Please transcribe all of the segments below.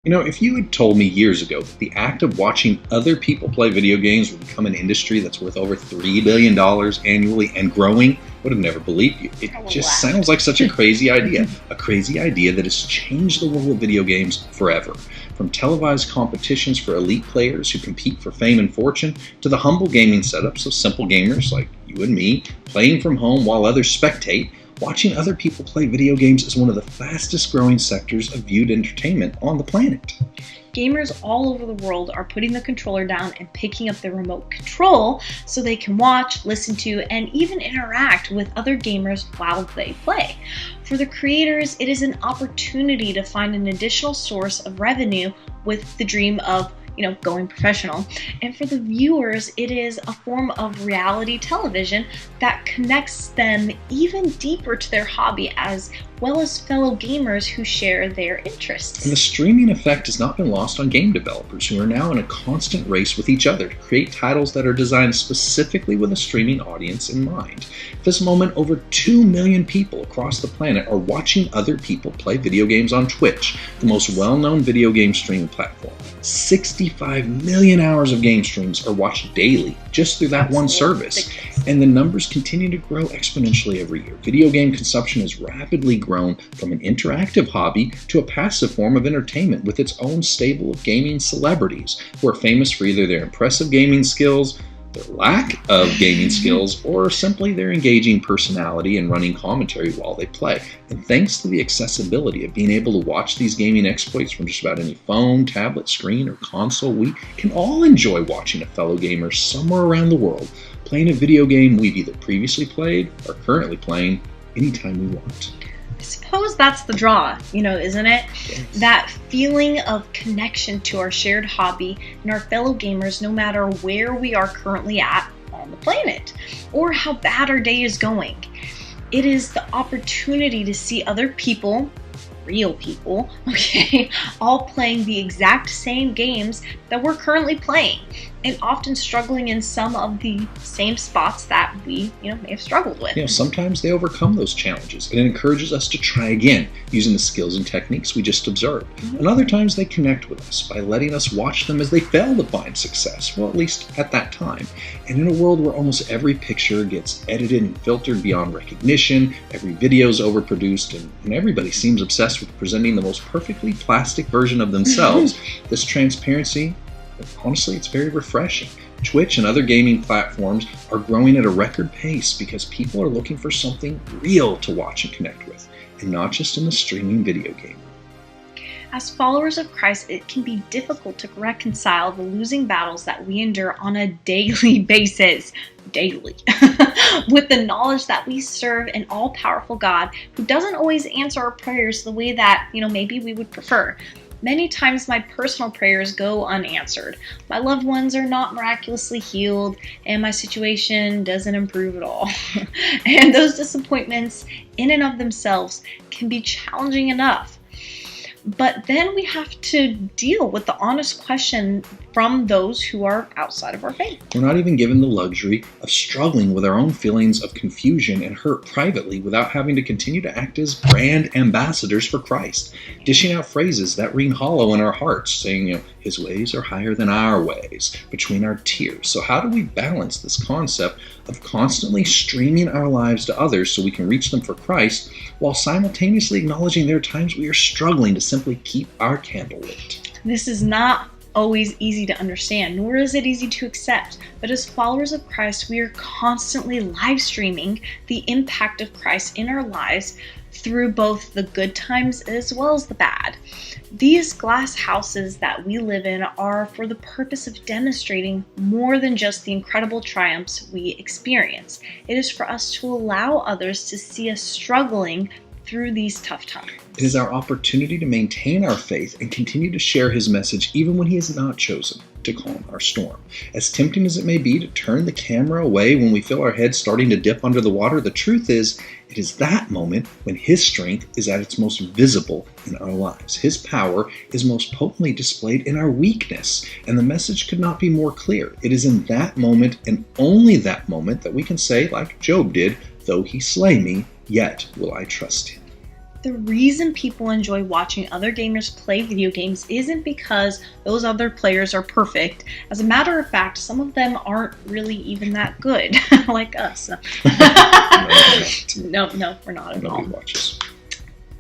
If you had told me years ago that the act of watching other people play video games would become an industry that's worth over $3 billion annually and growing, I would have never believed you. It just sounds like such a crazy idea that has changed the world of video games forever. From televised competitions for elite players who compete for fame and fortune, to the humble gaming setups of simple gamers like you and me, playing from home while others spectate. Watching other people play video games is one of the fastest growing sectors of viewed entertainment on the planet. Gamers all over the world are putting the controller down and picking up the remote control so they can watch, listen to, and even interact with other gamers while they play. For the creators, it is an opportunity to find an additional source of revenue with the dream of going professional. And for the viewers, it is a form of reality television that connects them even deeper to their hobby, as well as fellow gamers who share their interests. And the streaming effect has not been lost on game developers, who are now in a constant race with each other to create titles that are designed specifically with a streaming audience in mind. At this moment, over 2 million people across the planet are watching other people play video games on Twitch, the most well-known video game streaming platform. 65 million hours of game streams are watched daily just through that one service, and the numbers continue to grow exponentially every year. Video game consumption has rapidly grown from an interactive hobby to a passive form of entertainment with its own stable of gaming celebrities who are famous for either their impressive gaming skills, their lack of gaming skills, or simply their engaging personality and running commentary while they play. And thanks to the accessibility of being able to watch these gaming exploits from just about any phone, tablet, screen, or console, we can all enjoy watching a fellow gamer somewhere around the world playing a video game we've either previously played or currently playing anytime we want. I suppose that's the draw, isn't it? Yes. That feeling of connection to our shared hobby and our fellow gamers, no matter where we are currently at on the planet or how bad our day is going. It is the opportunity to see other people, real people, all playing the exact same games that we're currently playing, and often struggling in some of the same spots that we, may have struggled with. Sometimes they overcome those challenges, and it encourages us to try again using the skills and techniques we just observed. And other times they connect with us by letting us watch them as they fail to find success, well, at least at that time. And in a world where almost every picture gets edited and filtered beyond recognition, every video is overproduced, and everybody seems obsessed with presenting the most perfectly plastic version of themselves, this transparency, honestly, it's very refreshing. Twitch and other gaming platforms are growing at a record pace because people are looking for something real to watch and connect with, and not just in the streaming video game. As followers of Christ, it can be difficult to reconcile the losing battles that we endure on a daily basis, with the knowledge that we serve an all-powerful God who doesn't always answer our prayers the way that, maybe we would prefer. Many times my personal prayers go unanswered. My loved ones are not miraculously healed, and my situation doesn't improve at all. And those disappointments in and of themselves can be challenging enough. But then we have to deal with the honest question from those who are outside of our faith. We're not even given the luxury of struggling with our own feelings of confusion and hurt privately without having to continue to act as brand ambassadors for Christ, dishing out phrases that ring hollow in our hearts, saying, His ways are higher than our ways, between our tears. So how do we balance this concept of constantly streaming our lives to others so we can reach them for Christ, while simultaneously acknowledging there are times we are struggling to simply keep our candle lit? This is not always easy to understand, nor is it easy to accept. But as followers of Christ, we are constantly live streaming the impact of Christ in our lives through both the good times as well as the bad. These glass houses that we live in are for the purpose of demonstrating more than just the incredible triumphs we experience. It is for us to allow others to see us struggling through these tough times. It is our opportunity to maintain our faith and continue to share His message even when He has not chosen to calm our storm. As tempting as it may be to turn the camera away when we feel our heads starting to dip under the water, the truth is, it is that moment when His strength is at its most visible in our lives. His power is most potently displayed in our weakness, and the message could not be more clear. It is in that moment, and only that moment, that we can say, like Job did, "Though He slay me, yet will I trust Him." The reason people enjoy watching other gamers play video games isn't because those other players are perfect. As a matter of fact, some of them aren't really even that good, like us. No, we're not at all. Nobody watches.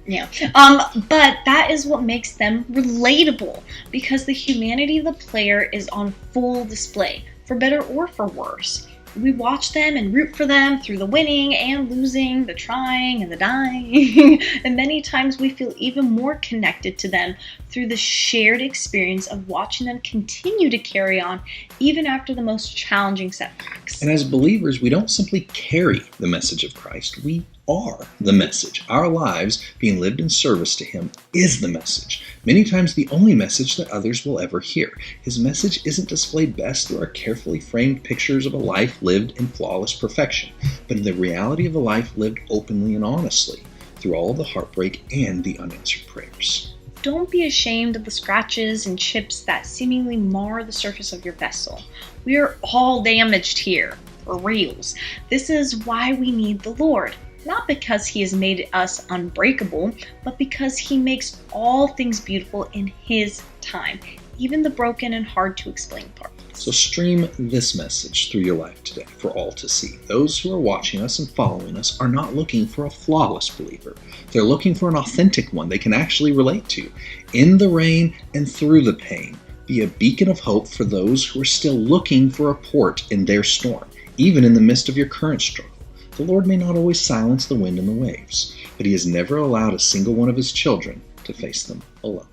Yeah. But that is what makes them relatable, because the humanity of the player is on full display, for better or for worse. We watch them and root for them through the winning and losing, the trying and the dying. And many times we feel even more connected to them through the shared experience of watching them continue to carry on even after the most challenging setbacks. And as believers, we don't simply carry the message of Christ. We are the message. Our lives being lived in service to Him is the message. Many times the only message that others will ever hear. His message isn't displayed best through our carefully framed pictures of a life lived in flawless perfection, but in the reality of a life lived openly and honestly, through all of the heartbreak and the unanswered prayers. Don't be ashamed of the scratches and chips that seemingly mar the surface of your vessel. We are all damaged here, for reals. This is why we need the Lord. Not because He has made us unbreakable, but because He makes all things beautiful in His time, even the broken and hard to explain parts. So stream this message through your life today for all to see. Those who are watching us and following us are not looking for a flawless believer. They're looking for an authentic one they can actually relate to. In the rain and through the pain, be a beacon of hope for those who are still looking for a port in their storm, even in the midst of your current struggle. The Lord may not always silence the wind and the waves, but He has never allowed a single one of His children to face them alone.